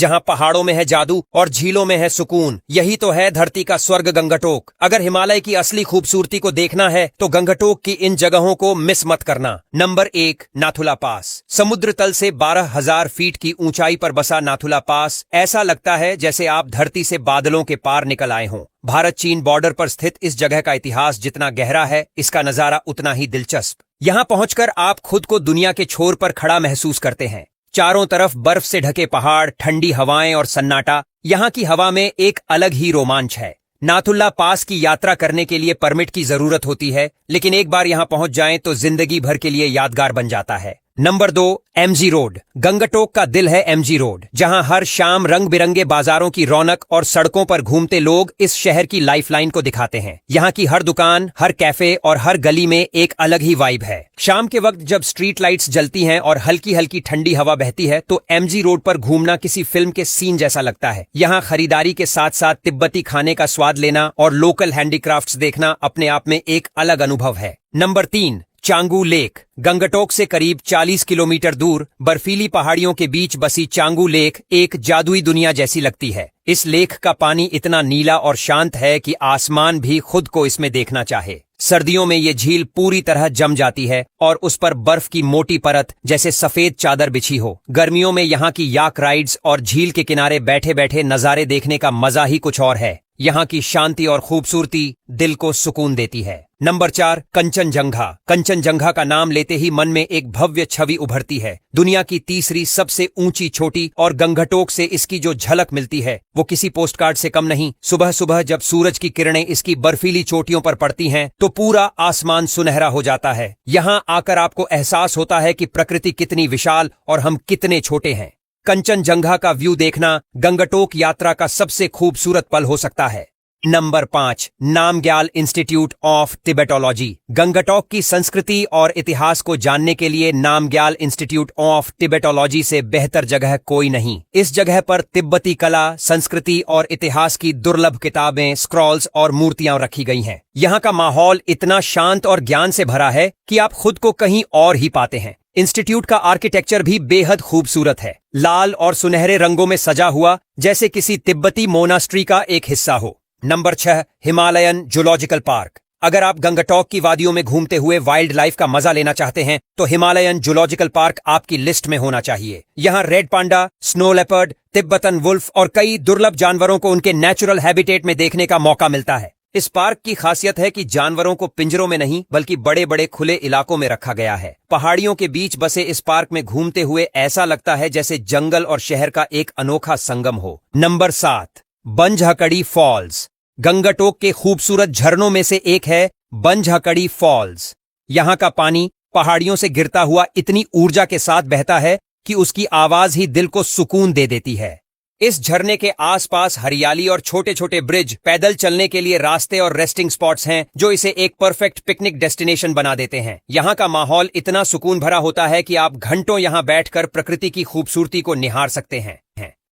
जहाँ पहाड़ों में है जादू और झीलों में है सुकून। यही तो है धरती का स्वर्ग गंगटोक। अगर हिमालय की असली खूबसूरती को देखना है तो गंगटोक की इन जगहों को मिस मत करना। नंबर 1, नाथुला पास। समुद्र तल से 12,000 फीट की ऊंचाई पर बसा नाथुला पास ऐसा लगता है जैसे आप धरती से बादलों के पार निकल आए हों। भारत चीन बॉर्डर पर स्थित इस जगह का इतिहास जितना गहरा है, इसका नजारा उतना ही दिलचस्प। यहाँ पहुंचकर आप खुद को दुनिया के छोर पर खड़ा महसूस करते हैं। चारों तरफ बर्फ से ढके पहाड़, ठंडी हवाएं और सन्नाटा। यहाँ की हवा में एक अलग ही रोमांच है। नाथुला पास की यात्रा करने के लिए परमिट की जरूरत होती है, लेकिन एक बार यहाँ पहुंच जाएं तो जिंदगी भर के लिए यादगार बन जाता है। Number 2, MG road. गंगटोक का दिल है एमजी रोड, जहां हर शाम रंग बिरंगे बाजारों की रौनक और सड़कों पर घूमते लोग इस शहर की लाइफलाइन को दिखाते हैं। यहाँ की हर दुकान, हर कैफे और हर गली में एक अलग ही वाइब है। शाम के वक्त जब स्ट्रीट लाइट्स जलती हैं और हल्की हल्की ठंडी हवा बहती है तो एमजी रोड पर घूमना किसी फिल्म के सीन जैसा लगता है। यहाँ खरीदारी के साथ साथ तिब्बती खाने का स्वाद लेना और लोकल हैंडीक्राफ्ट्स देखना अपने आप में एक अलग अनुभव है। Number 3, Changu lake. गंगटोक से करीब 40 किलोमीटर दूर बर्फीली पहाड़ियों के बीच बसी चांगू लेक एक जादुई दुनिया जैसी लगती है। इस लेक का पानी इतना नीला और शांत है कि आसमान भी खुद को इसमें देखना चाहे। सर्दियों में ये झील पूरी तरह जम जाती है और उस पर बर्फ की मोटी परत जैसे सफेद चादर बिछी हो। गर्मियों में यहाँ की याक राइड्स और झील के किनारे बैठे बैठे नजारे देखने का मजा ही कुछ और है। यहाँ की शांति और खूबसूरती दिल को सुकून देती है। नंबर 4, कंचनजंगा। कंचनजंगा का नाम लेते ही मन में एक भव्य छवि उभरती है। दुनिया की तीसरी सबसे ऊंची चोटी और गंगटोक से इसकी जो झलक मिलती है वो किसी पोस्टकार्ड से कम नहीं। सुबह सुबह जब सूरज की किरणें इसकी बर्फीली चोटियों पर पड़ती हैं तो पूरा आसमान सुनहरा हो जाता है। यहाँ आकर आपको एहसास होता है कि प्रकृति कितनी विशाल और हम कितने छोटे हैं। कंचनजंगा का व्यू देखना गंगटोक यात्रा का सबसे खूबसूरत पल हो सकता है। Number 5, Namgyal institute of Tibetology. Gangtok की संस्कृति और इतिहास को जानने के लिए नामग्याल इंस्टीट्यूट ऑफ टिबेटोलॉजी से बेहतर जगह कोई नहीं। इस जगह पर तिब्बती कला, संस्कृति और इतिहास की दुर्लभ किताबें, स्क्रॉल्स और मूर्तियां रखी गई हैं। यहाँ का माहौल इतना शांत और ज्ञान से भरा है कि आप खुद को कहीं और ही पाते हैं। इंस्टीट्यूट का आर्किटेक्चर भी बेहद खूबसूरत है, लाल और सुनहरे रंगों में सजा हुआ जैसे किसी तिब्बती मोनास्ट्री का एक हिस्सा हो। Number 6, Himalayan zoological park. अगर आप गंगटोक की वादियों में घूमते हुए वाइल्ड लाइफ का मजा लेना चाहते हैं तो हिमालयन जूलॉजिकल पार्क आपकी लिस्ट में होना चाहिए। यहाँ red panda, snow leopard, Tibetan wolf और कई दुर्लभ जानवरों को उनके नेचुरल हैबिटेट में देखने का मौका मिलता है। इस पार्क की खासियत है कि जानवरों को पिंजरों में नहीं बल्कि बड़े बड़े खुले इलाकों में रखा गया है। पहाड़ियों के बीच बसे इस पार्क में घूमते हुए ऐसा लगता है जैसे जंगल और शहर का एक अनोखा संगम हो। Number 7, बंझकड़ी false. गंगटोक के खूबसूरत झरनों में से एक है बंझकड़ी फॉल्स। यहाँ का पानी पहाड़ियों से गिरता हुआ इतनी ऊर्जा के साथ बहता है कि उसकी आवाज ही दिल को सुकून दे देती है। इस झरने के आसपास हरियाली और छोटे छोटे ब्रिज, पैदल चलने के लिए रास्ते और रेस्टिंग स्पॉट्स हैं जो इसे एक परफेक्ट पिकनिक डेस्टिनेशन बना देते हैं। यहाँ का माहौल इतना सुकून भरा होता है कि आप घंटों यहाँ बैठकर प्रकृति की खूबसूरती को निहार सकते हैं।